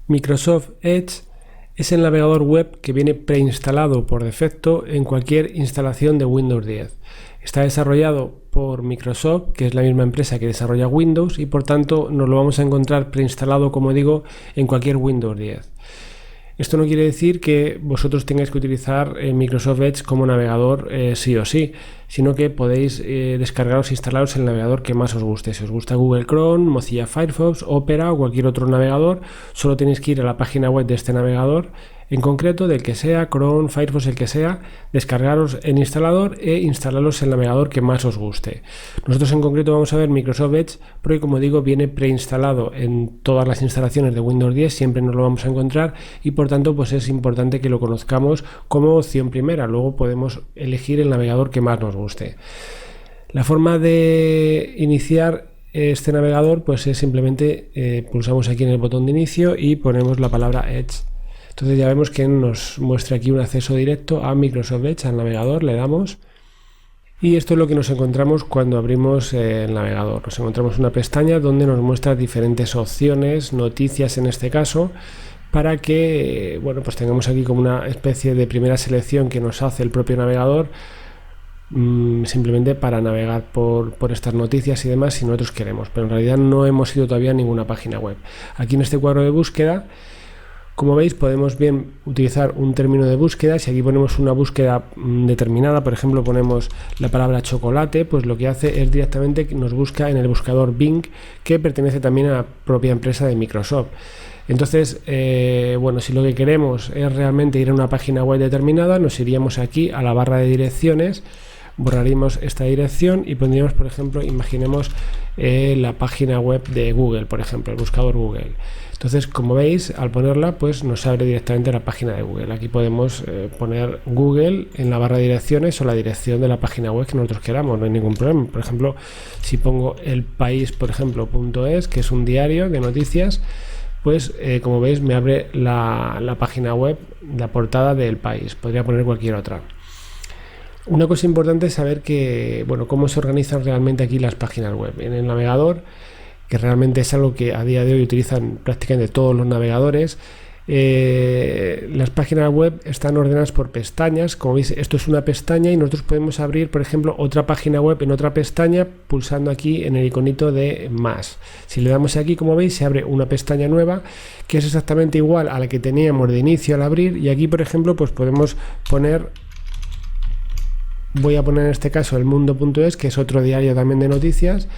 Microsoft Edge es el navegador web que viene preinstalado por defecto en cualquier instalación de Windows 10. Está desarrollado por Microsoft, que es la misma empresa que desarrolla Windows, y por tanto nos lo vamos a encontrar preinstalado, como digo, en cualquier Windows 10. Esto no quiere decir que vosotros tengáis que utilizar Microsoft Edge como navegador sí o sí, sino que podéis descargaros e instalaros el navegador que más os guste. Si os gusta Google Chrome, Mozilla Firefox, Opera o cualquier otro navegador, solo tenéis que ir a la página web de este navegador, en concreto del que sea, Chrome, Firefox, el que sea, descargaros el instalador e instalaros el navegador que más os guste. Nosotros en concreto vamos a ver Microsoft Edge porque, como digo, viene preinstalado en todas las instalaciones de Windows 10, siempre nos lo vamos a encontrar y por tanto pues es importante que lo conozcamos como opción primera. Luego podemos elegir el navegador que más nos guste. La forma de iniciar este navegador pues es simplemente pulsamos aquí en el botón de inicio y ponemos la palabra Edge. Entonces ya vemos que nos muestra aquí un acceso directo a Microsoft Edge, al navegador, le damos y esto es lo que nos encontramos cuando abrimos el navegador. Nos encontramos una pestaña donde nos muestra diferentes opciones, noticias en este caso, para que pues tengamos aquí como una especie de primera selección que nos hace el propio navegador, simplemente para navegar por estas noticias y demás si nosotros queremos, pero en realidad no hemos ido todavía a ninguna página web. Aquí en este cuadro de búsqueda, como veis, podemos bien utilizar un término de búsqueda. Si aquí ponemos una búsqueda determinada, por ejemplo ponemos la palabra chocolate, pues lo que hace es directamente que nos busca en el buscador Bing, que pertenece también a la propia empresa de Microsoft. Entonces, si lo que queremos es realmente ir a una página web determinada, nos iríamos aquí a la barra de direcciones, borraríamos esta dirección y pondríamos, por ejemplo, imaginemos la página web de Google, por ejemplo, el buscador Google. Entonces, como veis, al ponerla, pues nos abre directamente la página de Google. Aquí podemos poner Google en la barra de direcciones o la dirección de la página web que nosotros queramos, no hay ningún problema. Por ejemplo, si pongo el país, por ejemplo, .es, que es un diario de noticias, pues como veis me abre la página web, la portada del país. Podría poner cualquier otra. Una cosa importante es saber que, cómo se organizan realmente aquí las páginas web. En el navegador, que realmente es algo que a día de hoy utilizan prácticamente todos los navegadores, las páginas web están ordenadas por pestañas. Como veis, esto es una pestaña y nosotros podemos abrir, por ejemplo, otra página web en otra pestaña pulsando aquí en el iconito de más. Si le damos aquí, como veis, se abre una pestaña nueva que es exactamente igual a la que teníamos de inicio al abrir, y aquí, por ejemplo, pues podemos poner, voy a poner en este caso el mundo.es, que es otro diario también de noticias.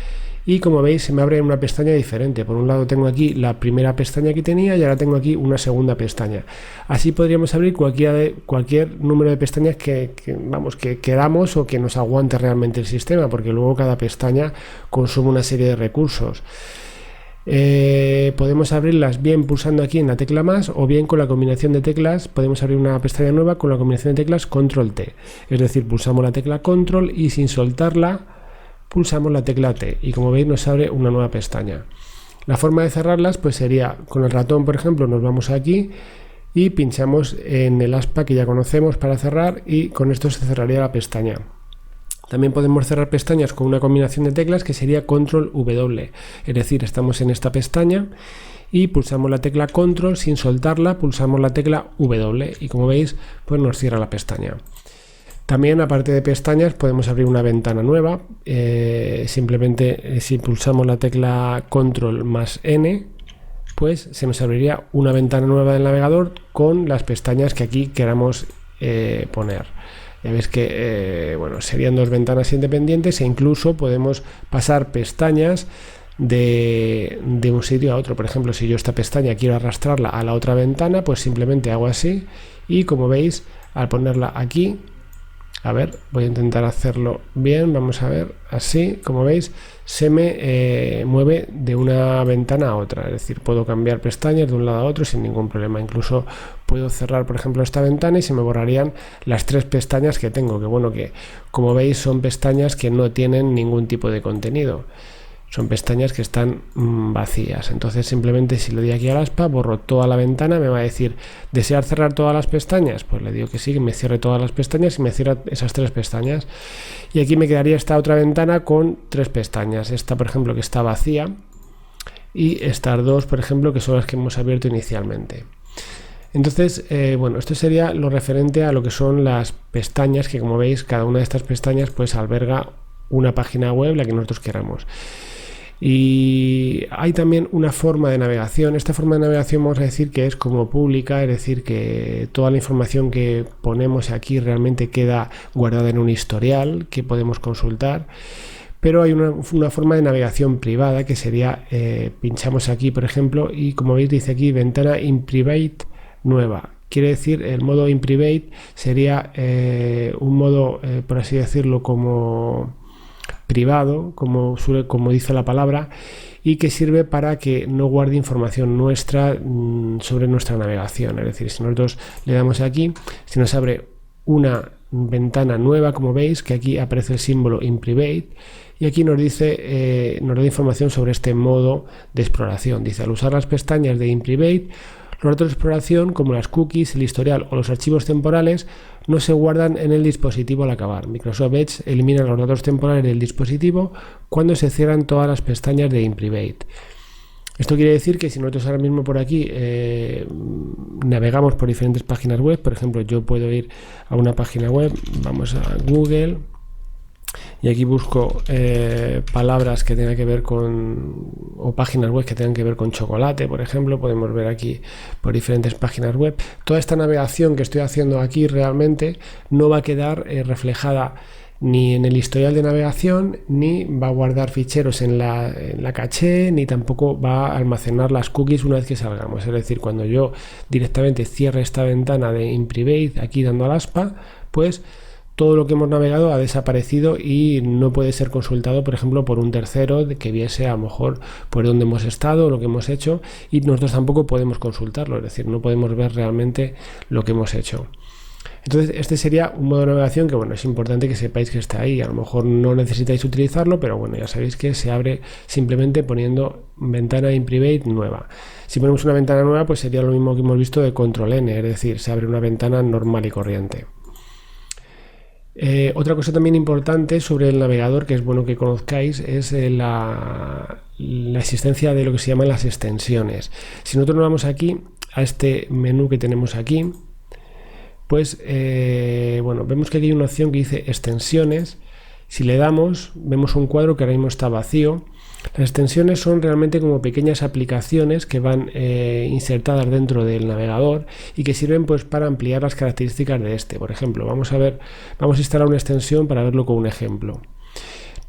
Y como veis se me abre una pestaña diferente. Por un lado tengo aquí la primera pestaña que tenía y ahora tengo aquí una segunda pestaña. Así podríamos abrir cualquier número de pestañas que queramos o que nos aguante realmente el sistema, porque luego cada pestaña consume una serie de recursos. Podemos abrirlas bien pulsando aquí en la tecla más, o bien con la combinación de teclas podemos abrir una pestaña nueva con la combinación de teclas Control T. Es decir, pulsamos la tecla Control y sin soltarla pulsamos la tecla T y como veis nos abre una nueva pestaña. La forma de cerrarlas pues sería con el ratón, por ejemplo, nos vamos aquí y pinchamos en el aspa que ya conocemos para cerrar y con esto se cerraría la pestaña. También podemos cerrar pestañas con una combinación de teclas que sería Control W, es decir, estamos en esta pestaña y pulsamos la tecla Control, sin soltarla pulsamos la tecla W y como veis pues nos cierra la pestaña. También, aparte de pestañas, podemos abrir una ventana nueva. Simplemente si pulsamos la tecla Control más N, pues se nos abriría una ventana nueva del navegador con las pestañas que aquí queramos poner. Ya veis que serían dos ventanas independientes e incluso podemos pasar pestañas de un sitio a otro. Por ejemplo, si yo esta pestaña quiero arrastrarla a la otra ventana, pues simplemente hago así y como veis, al ponerla aquí, a ver, voy a intentar hacerlo bien, vamos a ver, así, como veis, se me mueve de una ventana a otra, es decir, puedo cambiar pestañas de un lado a otro sin ningún problema. Incluso puedo cerrar, por ejemplo, esta ventana y se me borrarían las tres pestañas que tengo, que como veis son pestañas que no tienen ningún tipo de contenido. Son pestañas que están vacías. Entonces simplemente si le doy aquí al aspa, borro toda la ventana. Me va a decir, ¿desear cerrar todas las pestañas? Pues le digo que sí, que me cierre todas las pestañas y me cierra esas tres pestañas. Y aquí me quedaría esta otra ventana con tres pestañas. Esta, por ejemplo, que está vacía. y Start2, por ejemplo, que son las que hemos abierto inicialmente. Entonces, bueno, esto sería lo referente a lo que son las pestañas, que como veis, cada una de estas pestañas pues alberga una página web, la que nosotros queramos. Y hay también una forma de navegación. Esta forma de navegación vamos a decir que es como pública, es decir, que toda la información que ponemos aquí realmente queda guardada en un historial que podemos consultar. Pero hay una forma de navegación privada que sería, pinchamos aquí por ejemplo y como veis dice aquí ventana in private nueva. Quiere decir, el modo in private sería un modo, por así decirlo, como privado, como dice la palabra, y que sirve para que no guarde información nuestra sobre nuestra navegación. Es decir, si nosotros le damos aquí, se nos abre una ventana nueva, como veis, que aquí aparece el símbolo in private, y aquí nos dice, nos da información sobre este modo de exploración. Dice, al usar las pestañas de in private, los datos de exploración, como las cookies, el historial o los archivos temporales, no se guardan en el dispositivo al acabar. Microsoft Edge elimina los datos temporales del dispositivo cuando se cierran todas las pestañas de in private. Esto quiere decir que si nosotros ahora mismo por aquí navegamos por diferentes páginas web, por ejemplo, yo puedo ir a una página web, vamos a Google, y aquí busco palabras que tengan que ver con, o páginas web que tengan que ver con chocolate, por ejemplo. Podemos ver aquí por diferentes páginas web. Toda esta navegación que estoy haciendo aquí realmente no va a quedar reflejada ni en el historial de navegación, ni va a guardar ficheros en la caché, ni tampoco va a almacenar las cookies una vez que salgamos. Es decir, cuando yo directamente cierre esta ventana de in private aquí dando al aspa, pues todo lo que hemos navegado ha desaparecido y no puede ser consultado, por ejemplo, por un tercero que viese a lo mejor por dónde hemos estado, lo que hemos hecho, y nosotros tampoco podemos consultarlo, es decir, no podemos ver realmente lo que hemos hecho. Entonces, este sería un modo de navegación que, bueno, es importante que sepáis que está ahí. A lo mejor no necesitáis utilizarlo, pero bueno, ya sabéis que se abre simplemente poniendo ventana in private nueva. Si ponemos una ventana nueva, pues sería lo mismo que hemos visto de control N, es decir, se abre una ventana normal y corriente. Otra cosa también importante sobre el navegador que es bueno que conozcáis es la existencia de lo que se llaman las extensiones. Si nosotros nos vamos aquí a este menú que tenemos aquí, pues bueno, vemos que aquí hay una opción que dice extensiones. Si le damos, vemos un cuadro que ahora mismo está vacío. Las extensiones son realmente como pequeñas aplicaciones que van insertadas dentro del navegador y que sirven pues para ampliar las características de este. Por ejemplo, vamos a instalar una extensión para verlo con un ejemplo.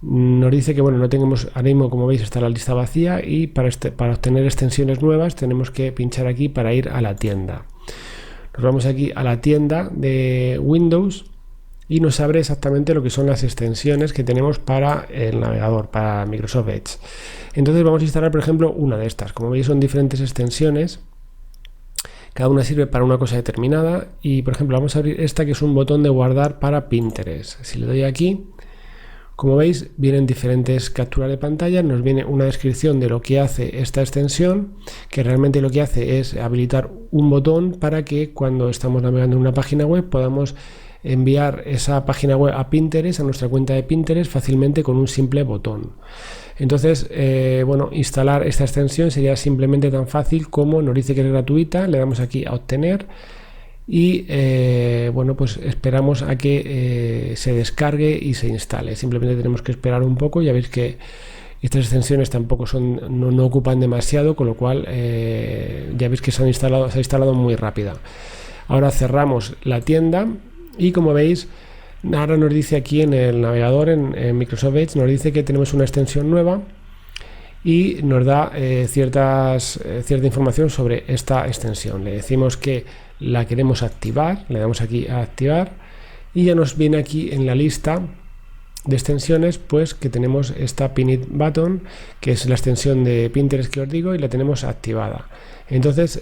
Nos dice que bueno, no tenemos, ahora mismo como veis está la lista vacía y para obtener extensiones nuevas tenemos que pinchar aquí para ir a la tienda. Nos vamos aquí a la tienda de Windows y nos abre exactamente lo que son las extensiones que tenemos para el navegador, para Microsoft Edge. Entonces vamos a instalar, por ejemplo, una de estas. Como veis son diferentes extensiones, cada una sirve para una cosa determinada y, por ejemplo, vamos a abrir esta que es un botón de guardar para Pinterest. Si le doy aquí, como veis, vienen diferentes capturas de pantalla, nos viene una descripción de lo que hace esta extensión, que realmente lo que hace es habilitar un botón para que cuando estamos navegando en una página web podamos enviar esa página web a Pinterest, a nuestra cuenta de Pinterest, fácilmente con un simple botón. Entonces, bueno, instalar esta extensión sería simplemente tan fácil como nos dice que es gratuita, le damos aquí a obtener y bueno, pues esperamos a que se descargue y se instale. Simplemente tenemos que esperar un poco. Ya veis que estas extensiones tampoco no ocupan demasiado, con lo cual ya veis que se ha instalado muy rápida. Ahora cerramos la tienda y como veis ahora nos dice aquí en el navegador, en Microsoft Edge, nos dice que tenemos una extensión nueva y nos da cierta información sobre esta extensión. Le decimos que la queremos activar, le damos aquí a activar y ya nos viene aquí en la lista de extensiones pues que tenemos esta Pin It Button, que es la extensión de Pinterest que os digo, y la tenemos activada. Entonces,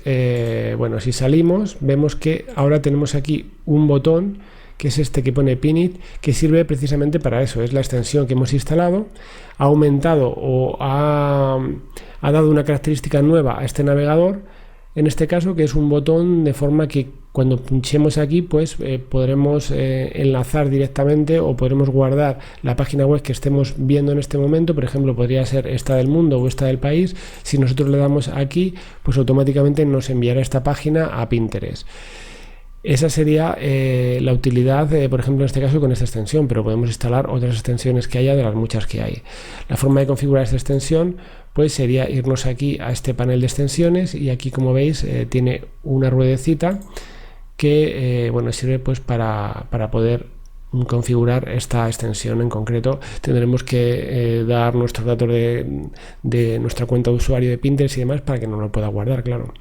bueno, si salimos vemos que ahora tenemos aquí un botón que es este que pone Pin It, que sirve precisamente para eso. Es la extensión que hemos instalado, ha aumentado o ha dado una característica nueva a este navegador en este caso, que es un botón de forma que cuando pinchemos aquí pues podremos enlazar directamente o podremos guardar la página web que estemos viendo en este momento. Por ejemplo, podría ser esta del mundo o esta del país. Si nosotros le damos aquí, pues automáticamente nos enviará esta página a Pinterest. Esa sería la utilidad, por ejemplo, en este caso con esta extensión, pero podemos instalar otras extensiones que haya de las muchas que hay. La forma de configurar esta extensión pues sería irnos aquí a este panel de extensiones y aquí, como veis, tiene una ruedecita que bueno, sirve pues para poder configurar esta extensión en concreto. Tendremos que dar nuestros datos de nuestra cuenta de usuario de Pinterest y demás para que no lo pueda guardar, claro.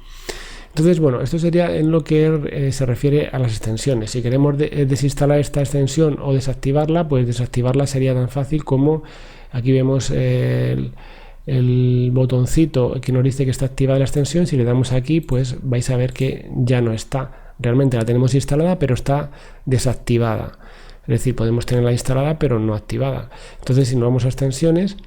Entonces, bueno, esto sería en lo que se refiere a las extensiones. Si queremos desinstalar esta extensión o desactivarla, pues desactivarla sería tan fácil como aquí vemos el botoncito que nos dice que está activada la extensión. Si le damos aquí, pues vais a ver que ya no está. Realmente la tenemos instalada, pero está desactivada. Es decir, podemos tenerla instalada, pero no activada. Entonces, si nos vamos a extensiones,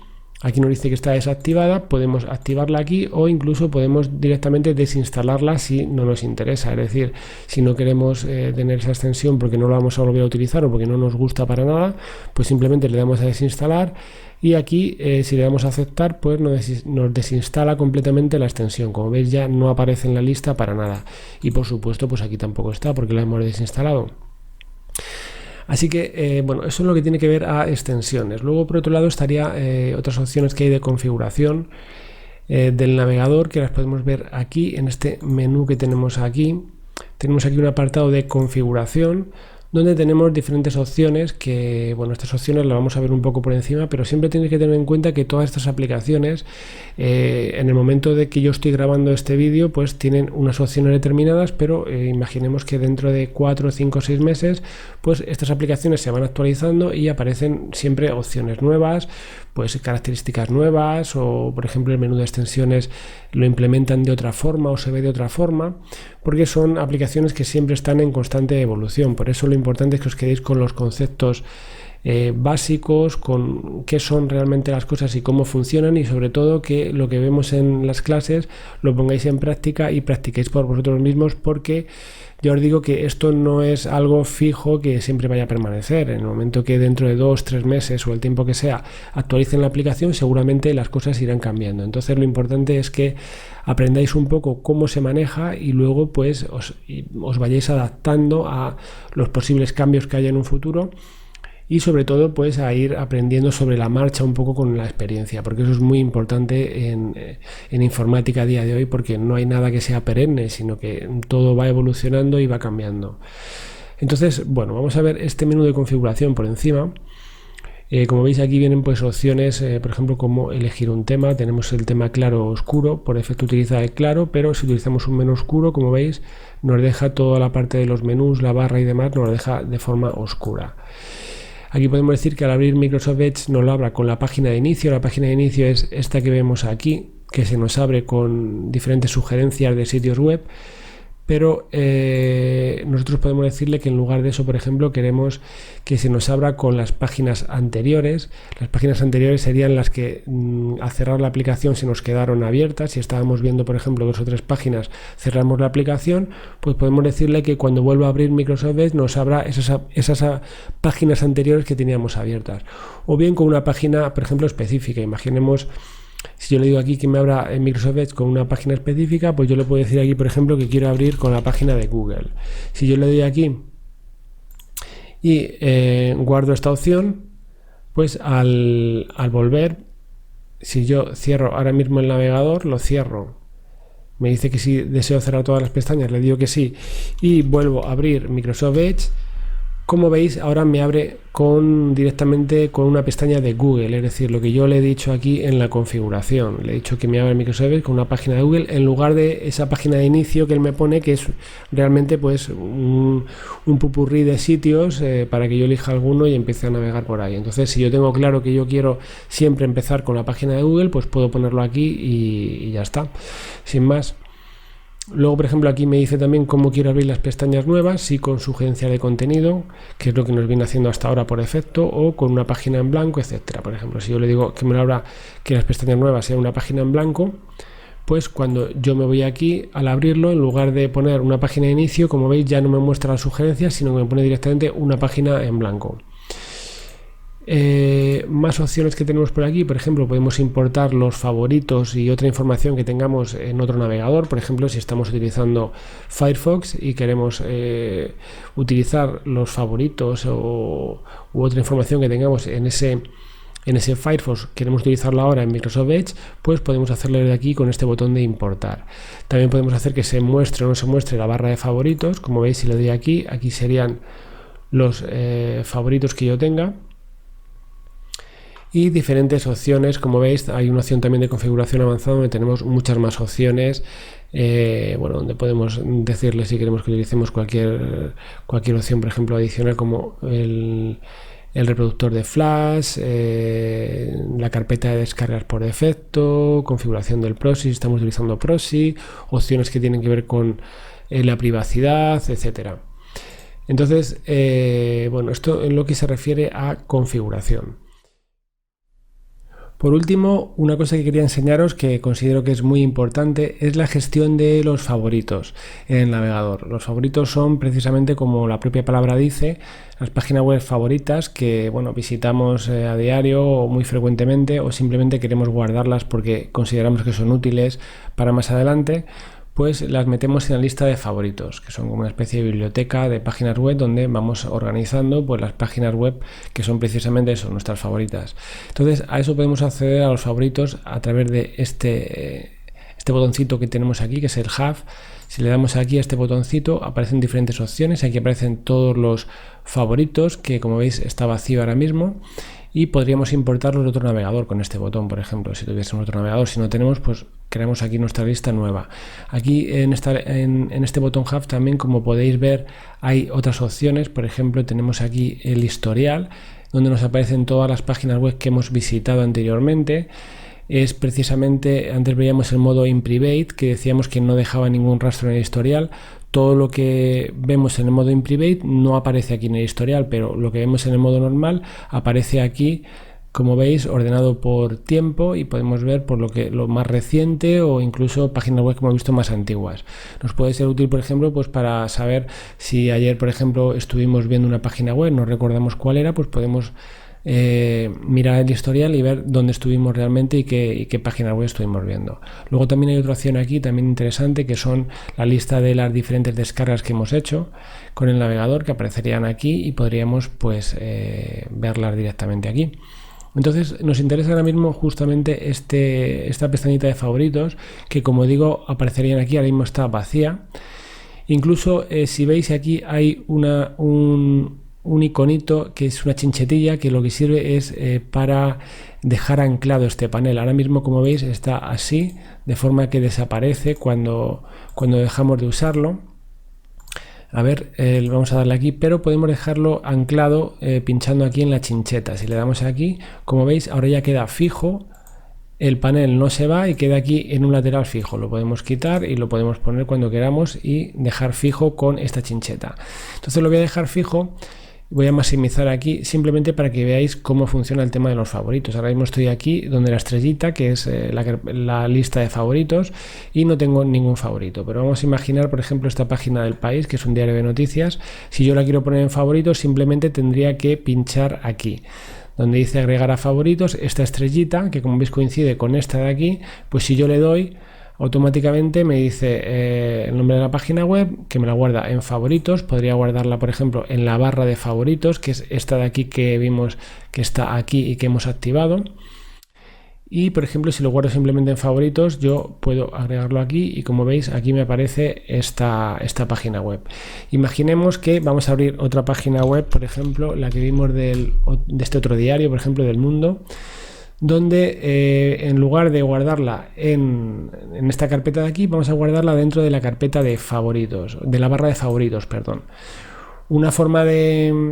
aquí nos dice que está desactivada, podemos activarla aquí o incluso podemos directamente desinstalarla si no nos interesa. Es decir, si no queremos tener esa extensión porque no la vamos a volver a utilizar o porque no nos gusta para nada, pues simplemente le damos a desinstalar y aquí si le damos a aceptar, pues nos desinstala completamente la extensión. Como veis, ya no aparece en la lista para nada y por supuesto pues aquí tampoco está porque la hemos desinstalado. Así que, bueno, eso es lo que tiene que ver a extensiones. Luego, por otro lado, estaría otras opciones que hay de configuración del navegador, que las podemos ver aquí en este menú que tenemos aquí. Tenemos aquí un apartado de configuración, donde tenemos diferentes opciones que, bueno, estas opciones las vamos a ver un poco por encima, pero siempre tenéis que tener en cuenta que todas estas aplicaciones, en el momento de que yo estoy grabando este vídeo, pues tienen unas opciones determinadas, pero imaginemos que dentro de 4, 5, 6 meses, pues estas aplicaciones se van actualizando y aparecen siempre opciones nuevas, pues características nuevas, o por ejemplo el menú de extensiones lo implementan de otra forma o se ve de otra forma, porque son aplicaciones que siempre están en constante evolución. Por eso lo importante es que os quedéis con los conceptos básicos, con qué son realmente las cosas y cómo funcionan, y sobre todo que lo que vemos en las clases lo pongáis en práctica y practiquéis por vosotros mismos, porque ya os digo que esto no es algo fijo que siempre vaya a permanecer. En el momento que dentro de 2, 3 meses o el tiempo que sea actualicen la aplicación, seguramente las cosas irán cambiando. Entonces lo importante es que aprendáis un poco cómo se maneja y luego pues os vayáis adaptando a los posibles cambios que haya en un futuro, y sobre todo pues a ir aprendiendo sobre la marcha un poco con la experiencia, porque eso es muy importante en informática a día de hoy, porque no hay nada que sea perenne, sino que todo va evolucionando y va cambiando. Entonces, bueno, vamos a ver este menú de configuración por encima. Como veis, aquí vienen pues opciones, por ejemplo, como elegir un tema. Tenemos el tema claro o oscuro. Por defecto utiliza el claro, pero si utilizamos un menú oscuro, como veis, nos deja toda la parte de los menús, la barra y demás, nos lo deja de forma oscura. Aquí podemos decir que al abrir Microsoft Edge nos lo abra con la página de inicio. La página de inicio es esta que vemos aquí, que se nos abre con diferentes sugerencias de sitios web, pero nosotros podemos decirle que en lugar de eso, por ejemplo, queremos que se nos abra con las páginas anteriores. Las páginas anteriores serían las que al cerrar la aplicación se nos quedaron abiertas. Si estábamos viendo, por ejemplo, 2 o 3 páginas, cerramos la aplicación, pues podemos decirle que cuando vuelva a abrir Microsoft Edge nos abra esas páginas anteriores que teníamos abiertas. O bien con una página, por ejemplo, específica. Imaginemos, si yo le digo aquí que me abra en Microsoft Edge con una página específica, pues yo le puedo decir aquí, por ejemplo, que quiero abrir con la página de Google. Si yo le doy aquí y guardo esta opción, pues al volver, si yo cierro ahora mismo el navegador, lo cierro, me dice que si deseo cerrar todas las pestañas, le digo que sí, y vuelvo a abrir Microsoft Edge. Como veis, ahora me abre directamente con una pestaña de Google, es decir, lo que yo le he dicho aquí en la configuración. Le he dicho que me abre Microsoft Edge con una página de Google en lugar de esa página de inicio que él me pone, que es realmente pues un popurrí de sitios para que yo elija alguno y empiece a navegar por ahí. Entonces, si yo tengo claro que yo quiero siempre empezar con la página de Google, pues puedo ponerlo aquí y ya está, sin más. Luego, por ejemplo, aquí me dice también cómo quiero abrir las pestañas nuevas, si con sugerencia de contenido, que es lo que nos viene haciendo hasta ahora por defecto, o con una página en blanco, etcétera. Por ejemplo, si yo le digo que me abra, que las pestañas nuevas sea una página en blanco, pues cuando yo me voy aquí, al abrirlo, en lugar de poner una página de inicio, como veis ya no me muestra las sugerencias, sino que me pone directamente una página en blanco. Más opciones que tenemos por aquí, por ejemplo, podemos importar los favoritos y otra información que tengamos en otro navegador. Por ejemplo, si estamos utilizando Firefox y queremos utilizar los favoritos u otra información que tengamos en ese Firefox, queremos utilizarlo ahora en Microsoft Edge, pues podemos hacerlo de aquí con este botón de importar. También podemos hacer que se muestre o no se muestre la barra de favoritos. Como veis, si le doy aquí serían los favoritos que yo tenga. Y diferentes opciones, como veis hay una opción también de configuración avanzada donde tenemos muchas más opciones, donde podemos decirle si queremos que utilicemos cualquier opción, por ejemplo adicional, como el reproductor de flash, la carpeta de descargas por defecto, configuración del proxy si estamos utilizando proxy, opciones que tienen que ver con la privacidad, etcétera. Entonces, esto en lo que se refiere a configuración. Por último, una cosa que quería enseñaros que considero que es muy importante es la gestión de los favoritos en el navegador. Los favoritos son precisamente, como la propia palabra dice, las páginas web favoritas que visitamos a diario o muy frecuentemente, o simplemente queremos guardarlas porque consideramos que son útiles para más adelante. Pues las metemos en la lista de favoritos, que son como una especie de biblioteca de páginas web donde vamos organizando pues las páginas web que son precisamente eso, nuestras favoritas. Entonces a eso podemos acceder, a los favoritos, a través de este botoncito que tenemos aquí, que es el Hub. Si le damos aquí a este botoncito aparecen diferentes opciones. Aquí aparecen todos los favoritos, que como veis está vacío ahora mismo, y podríamos importarlos de otro navegador con este botón. Por ejemplo, si tuviésemos otro navegador, si no tenemos, pues creamos aquí nuestra lista nueva. Aquí en este botón Hub también, como podéis ver, hay otras opciones. Por ejemplo, tenemos aquí el historial, donde nos aparecen todas las páginas web que hemos visitado anteriormente. Es precisamente, antes veíamos el modo in private, que decíamos que no dejaba ningún rastro en el historial. Todo lo que vemos en el modo in private no aparece aquí en el historial, pero lo que vemos en el modo normal aparece aquí, como veis, ordenado por tiempo, y podemos ver por lo más reciente o incluso páginas web que hemos visto más antiguas. Nos puede ser útil, por ejemplo, pues para saber si ayer, por ejemplo, estuvimos viendo una página web, no recordamos cuál era, pues podemos mirar el historial y ver dónde estuvimos realmente y qué página web estuvimos viendo. Luego también hay otra opción aquí también interesante, que son la lista de las diferentes descargas que hemos hecho con el navegador, que aparecerían aquí y podríamos pues verlas directamente aquí. Entonces nos interesa ahora mismo justamente esta pestañita de favoritos, que como digo aparecerían aquí. Ahora mismo está vacía. Incluso si veis aquí hay un iconito que es una chinchetilla, que lo que sirve es para dejar anclado este panel. Ahora mismo, como veis, está así, de forma que desaparece cuando dejamos de usarlo. A ver, vamos a darle aquí, pero podemos dejarlo anclado pinchando aquí en la chincheta. Si le damos aquí, como veis, ahora ya queda fijo. El panel no se va y queda aquí en un lateral fijo. Lo podemos quitar y lo podemos poner cuando queramos y dejar fijo con esta chincheta. Entonces lo voy a dejar fijo. Voy a maximizar aquí simplemente para que veáis cómo funciona el tema de los favoritos. Ahora mismo estoy aquí donde la estrellita, que es la lista de favoritos, y no tengo ningún favorito. Pero vamos a imaginar, por ejemplo, esta página del País, que es un diario de noticias. Si yo la quiero poner en favoritos, simplemente tendría que pinchar aquí donde dice agregar a favoritos, esta estrellita, que como veis coincide con esta de aquí. Pues si yo le doy, automáticamente me dice el nombre de la página web, que me la guarda en favoritos. Podría guardarla, por ejemplo, en la barra de favoritos, que es esta de aquí que vimos que está aquí y que hemos activado. Y por ejemplo, si lo guardo simplemente en favoritos, yo puedo agregarlo aquí y como veis aquí me aparece esta página web. Imaginemos que vamos a abrir otra página web, por ejemplo la que vimos de este otro diario, por ejemplo del Mundo, donde en lugar de guardarla en esta carpeta de aquí, vamos a guardarla dentro de la carpeta de favoritos, de la barra de favoritos, perdón. Una forma de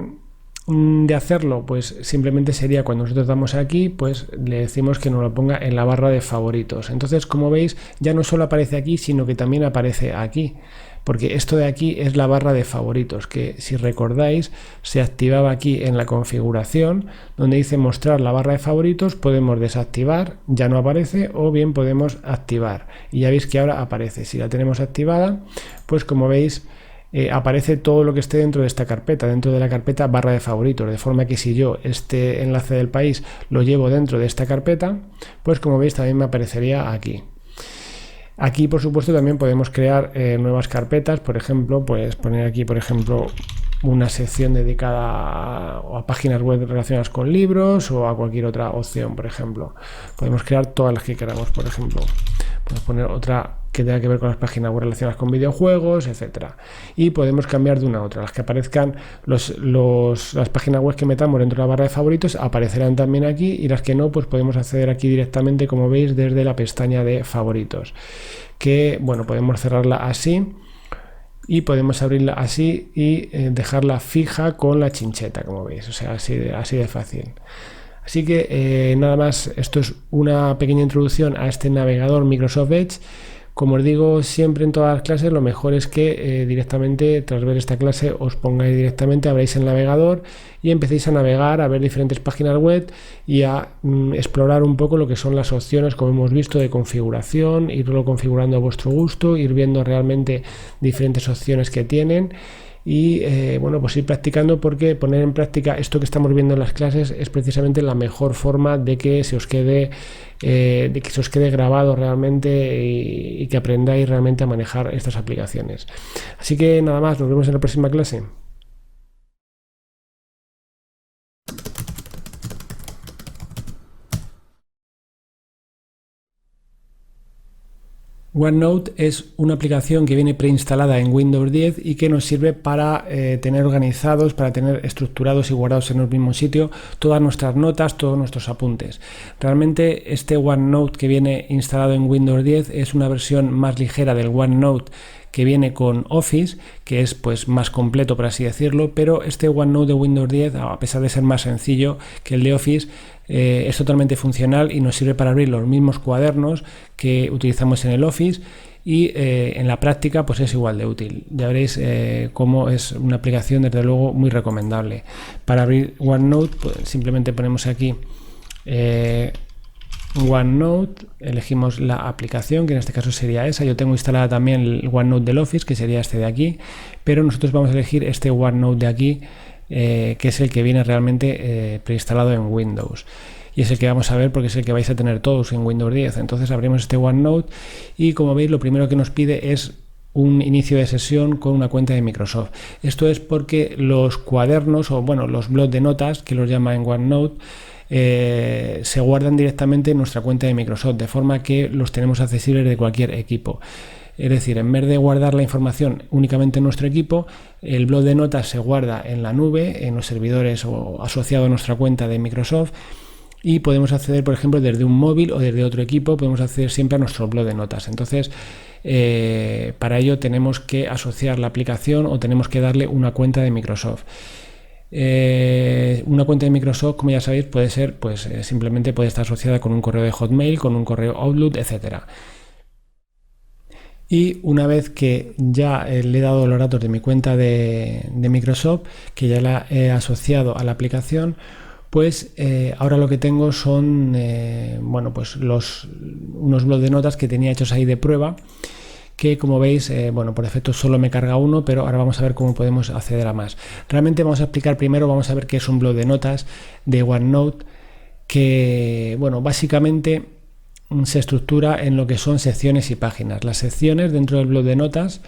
hacerlo, pues simplemente sería cuando nosotros damos aquí, pues le decimos que nos lo ponga en la barra de favoritos. Entonces, como veis, ya no solo aparece aquí, sino que también aparece aquí. porque esto de aquí es la barra de favoritos, que si recordáis se activaba aquí en la configuración, donde dice mostrar la barra de favoritos. Podemos desactivar, ya no aparece, o bien podemos activar, y ya veis que ahora aparece. Si la tenemos activada, pues como veis aparece todo lo que esté dentro de esta carpeta, dentro de la carpeta barra de favoritos, de forma que si yo este enlace del país lo llevo dentro de esta carpeta, pues como veis también me aparecería aquí. Aquí, por supuesto, también podemos crear nuevas carpetas. Por ejemplo, pues poner aquí, por ejemplo, una sección dedicada a páginas web relacionadas con libros, o a cualquier otra opción. Por ejemplo, podemos crear todas las que queramos. Por ejemplo, podemos poner otra que tenga que ver con las páginas web relacionadas con videojuegos, etcétera. Y podemos cambiar de una a otra. Las que aparezcan, las páginas web que metamos dentro de la barra de favoritos aparecerán también aquí, y las que no, pues podemos acceder aquí directamente, como veis, desde la pestaña de favoritos, que bueno, podemos cerrarla así y podemos abrirla así y dejarla fija con la chincheta, como veis, o sea, así de fácil. Así que nada más, esto es una pequeña introducción a este navegador Microsoft Edge. Como os digo siempre en todas las clases, lo mejor es que directamente, tras ver esta clase, os pongáis directamente, abráis el navegador y empecéis a navegar, a ver diferentes páginas web y a explorar un poco lo que son las opciones, como hemos visto, de configuración, irlo configurando a vuestro gusto, ir viendo realmente diferentes opciones que tienen. Y bueno, pues ir practicando, porque poner en práctica esto que estamos viendo en las clases es precisamente la mejor forma de que se os quede grabado realmente, y que aprendáis realmente a manejar estas aplicaciones. Así que nada más, nos vemos en la próxima clase. OneNote es una aplicación que viene preinstalada en Windows 10 y que nos sirve para tener organizados, para tener estructurados y guardados en el mismo sitio todas nuestras notas, todos nuestros apuntes. Realmente este OneNote que viene instalado en Windows 10 es una versión más ligera del OneNote que viene con Office, que es pues más completo, por así decirlo, pero este OneNote de Windows 10, a pesar de ser más sencillo que el de Office, es totalmente funcional y nos sirve para abrir los mismos cuadernos que utilizamos en el Office, y en la práctica pues es igual de útil. Ya veréis cómo es una aplicación desde luego muy recomendable. Para abrir OneNote, pues simplemente ponemos aquí OneNote, elegimos la aplicación, que en este caso sería esa. Yo tengo instalada también el OneNote del Office, que sería este de aquí, pero nosotros vamos a elegir este OneNote de aquí, que es el que viene realmente preinstalado en Windows, y es el que vamos a ver porque es el que vais a tener todos en Windows 10. Entonces abrimos este OneNote y, como veis, lo primero que nos pide es un inicio de sesión con una cuenta de Microsoft. Esto es porque los cuadernos, o bueno, los blocs de notas, que los llama en OneNote, se guardan directamente en nuestra cuenta de Microsoft, de forma que los tenemos accesibles de cualquier equipo. Es decir, en vez de guardar la información únicamente en nuestro equipo, el bloc de notas se guarda en la nube, en los servidores o asociado a nuestra cuenta de Microsoft, y podemos acceder, por ejemplo, desde un móvil o desde otro equipo, podemos acceder siempre a nuestro bloc de notas. Entonces, para ello tenemos que asociar la aplicación, o tenemos que darle una cuenta de Microsoft. Una cuenta de Microsoft, como ya sabéis, puede ser, pues simplemente puede estar asociada con un correo de Hotmail, con un correo Outlook, etcétera. Y una vez que ya le he dado los datos de mi cuenta de Microsoft, que ya la he asociado a la aplicación, pues ahora lo que tengo son bueno, pues unos blocs de notas que tenía hechos ahí de prueba, que como veis, bueno, por defecto solo me carga uno, pero ahora vamos a ver cómo podemos acceder a más. Realmente vamos a explicar primero, vamos a ver qué es un bloc de notas de OneNote, que bueno, básicamente se estructura en lo que son secciones y páginas. Las secciones dentro del bloc de notas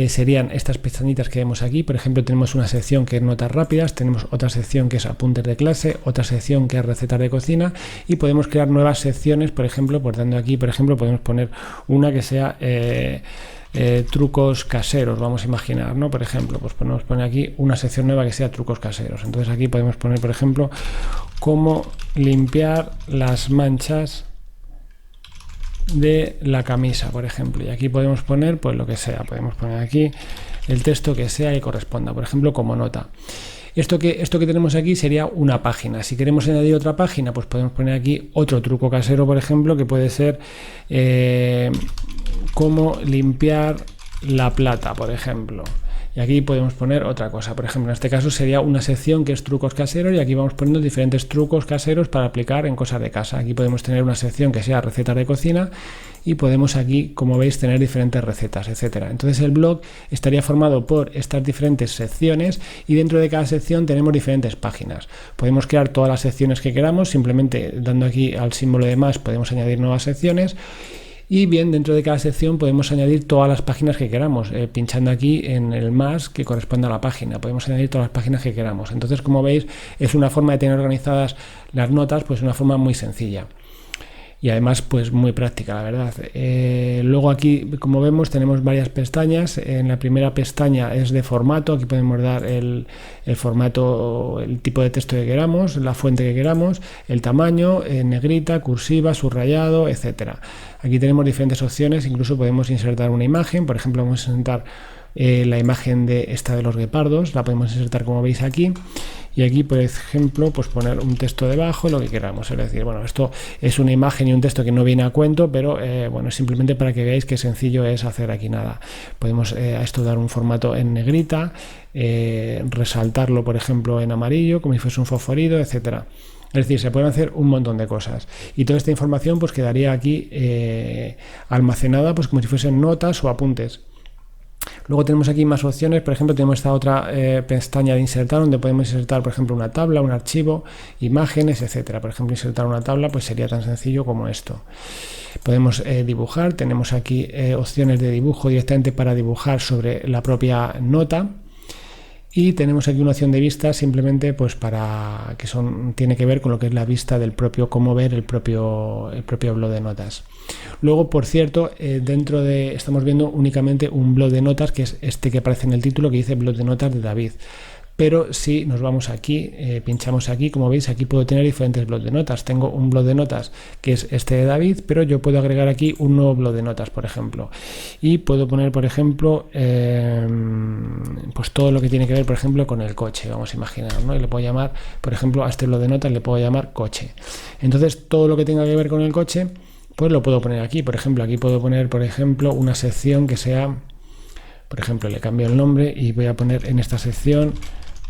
serían estas pestañitas que vemos aquí. Por ejemplo, tenemos una sección que es notas rápidas, tenemos otra sección que es apuntes de clase, otra sección que es recetas de cocina, y podemos crear nuevas secciones. Por ejemplo, pues dando aquí, por ejemplo, podemos poner una que sea trucos caseros, vamos a imaginar, ¿no? Por ejemplo, pues podemos poner aquí una sección nueva que sea trucos caseros. Entonces aquí podemos poner, por ejemplo, cómo limpiar las manchas de la camisa, por ejemplo, y aquí podemos poner pues lo que sea, podemos poner aquí el texto que sea que corresponda, por ejemplo, como nota. Esto que tenemos aquí sería una página. Si queremos añadir otra página, pues podemos poner aquí otro truco casero, por ejemplo, que puede ser cómo limpiar La Plata, por ejemplo. Y aquí podemos poner otra cosa. Por ejemplo, en este caso sería una sección que es trucos caseros y aquí vamos poniendo diferentes trucos caseros para aplicar en cosas de casa. Aquí podemos tener una sección que sea recetas de cocina y podemos aquí, como veis, tener diferentes recetas, etcétera. Entonces el blog estaría formado por estas diferentes secciones y dentro de cada sección tenemos diferentes páginas. Podemos crear todas las secciones que queramos, simplemente dando aquí al símbolo de más podemos añadir nuevas secciones. Y bien, dentro de cada sección podemos añadir todas las páginas que queramos, pinchando aquí en el más que corresponde a la página. Podemos añadir todas las páginas que queramos. Entonces, como veis, es una forma de tener organizadas las notas, pues una forma muy sencilla. Y además pues muy práctica, la verdad. Luego aquí, como vemos, tenemos varias pestañas. En la primera pestaña es de formato, aquí podemos dar el formato, el tipo de texto que queramos, la fuente que queramos, el tamaño, negrita, cursiva, subrayado, etcétera. Aquí tenemos diferentes opciones, incluso podemos insertar una imagen, por ejemplo vamos a insertar la imagen de esta de los guepardos, la podemos insertar como veis aquí. Y aquí, por ejemplo, pues poner un texto debajo, lo que queramos. Es decir, bueno, esto es una imagen y un texto que no viene a cuento, pero bueno, simplemente para que veáis qué sencillo es hacer aquí nada. Podemos a esto dar un formato en negrita, resaltarlo, por ejemplo, en amarillo, como si fuese un fosforito, etcétera. Es decir, se pueden hacer un montón de cosas. Y toda esta información pues quedaría aquí almacenada pues como si fuesen notas o apuntes. Luego tenemos aquí más opciones, por ejemplo tenemos esta otra pestaña de insertar donde podemos insertar por ejemplo una tabla, un archivo, imágenes, etcétera. Por ejemplo insertar una tabla pues sería tan sencillo como esto. Podemos dibujar, tenemos aquí opciones de dibujo directamente para dibujar sobre la propia nota. Y tenemos aquí una opción de vista simplemente pues para que tiene que ver con lo que es la vista del propio, cómo ver el propio blog de notas. Luego, por cierto, dentro de estamos viendo únicamente un blog de notas que es este que aparece en el título que dice blog de notas de David. Pero si nos vamos aquí, pinchamos aquí, como veis, aquí puedo tener diferentes blogs de notas. Tengo un blog de notas que es este de David, pero yo puedo agregar aquí un nuevo blog de notas, por ejemplo. Y puedo poner, por ejemplo, pues todo lo que tiene que ver, por ejemplo, con el coche, vamos a imaginar, ¿no? Y le puedo llamar, por ejemplo, a este blog de notas le puedo llamar coche. Entonces, todo lo que tenga que ver con el coche, pues lo puedo poner aquí. Por ejemplo, aquí puedo poner, por ejemplo, una sección que sea, por ejemplo, le cambio el nombre y voy a poner en esta sección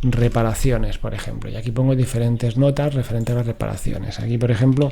reparaciones, por ejemplo, y aquí pongo diferentes notas referentes a las reparaciones. Aquí, por ejemplo,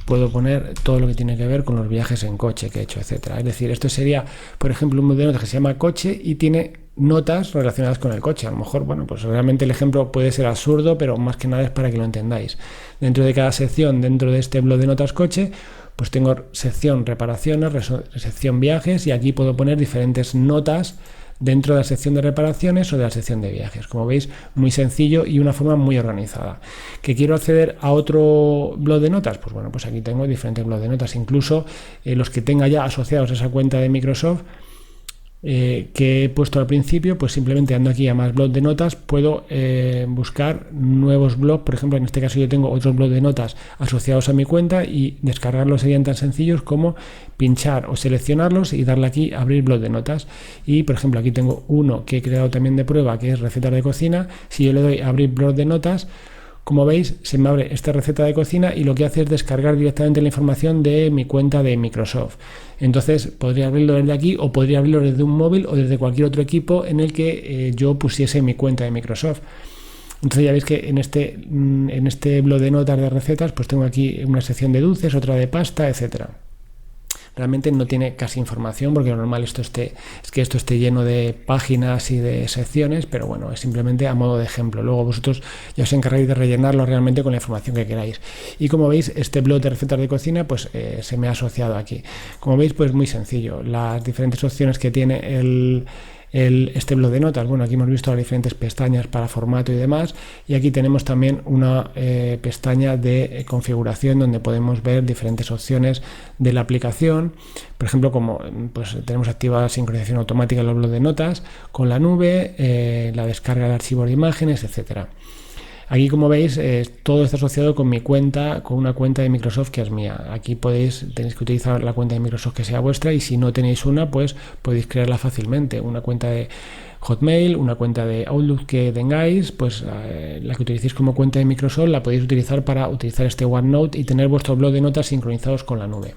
puedo poner todo lo que tiene que ver con los viajes en coche que he hecho, etcétera. Es decir, esto sería, por ejemplo, un modelo que se llama coche y tiene notas relacionadas con el coche. A lo mejor, bueno, pues realmente el ejemplo puede ser absurdo, pero más que nada es para que lo entendáis. Dentro de cada sección, dentro de este blog de notas coche, pues tengo sección reparaciones, sección viajes y aquí puedo poner diferentes notas dentro de la sección de reparaciones o de la sección de viajes. Como veis, muy sencillo y una forma muy organizada. ¿Que quiero acceder a otro blog de notas? Pues bueno, pues aquí tengo diferentes blogs de notas, incluso los que tenga ya asociados a esa cuenta de Microsoft que he puesto al principio, pues simplemente ando aquí a más blog de notas, puedo buscar nuevos blogs. Por ejemplo, en este caso yo tengo otros blogs de notas asociados a mi cuenta y descargarlos serían tan sencillos como pinchar o seleccionarlos y darle aquí a abrir blog de notas. Y por ejemplo aquí tengo uno que he creado también de prueba que es recetas de cocina. Si yo le doy a abrir blog de notas, como veis, se me abre esta receta de cocina y lo que hace es descargar directamente la información de mi cuenta de Microsoft. Entonces podría abrirlo desde aquí o podría abrirlo desde un móvil o desde cualquier otro equipo en el que yo pusiese mi cuenta de Microsoft. Entonces ya veis que en este blog de notas de recetas pues tengo aquí una sección de dulces, otra de pasta, etcétera. Realmente no tiene casi información porque lo normal es que esto esté lleno de páginas y de secciones, pero bueno, es simplemente a modo de ejemplo. Luego vosotros ya os encargáis de rellenarlo realmente con la información que queráis. Y como veis, este blog de recetas de cocina pues se me ha asociado aquí. Como veis, pues muy sencillo. Las diferentes opciones que tiene este blog de notas. Bueno, aquí hemos visto las diferentes pestañas para formato y demás, y aquí tenemos también una pestaña de configuración donde podemos ver diferentes opciones de la aplicación. Por ejemplo, como pues tenemos activada la sincronización automática en los blogs de notas con la nube, la descarga de archivos de imágenes, etcétera. Aquí, como veis, todo está asociado con mi cuenta, con una cuenta de Microsoft que es mía. Aquí tenéis que utilizar la cuenta de Microsoft que sea vuestra, y si no tenéis una, pues podéis crearla fácilmente. Una cuenta de Hotmail, una cuenta de Outlook que tengáis, pues la que utilicéis como cuenta de Microsoft la podéis utilizar para utilizar este OneNote y tener vuestro blog de notas sincronizados con la nube.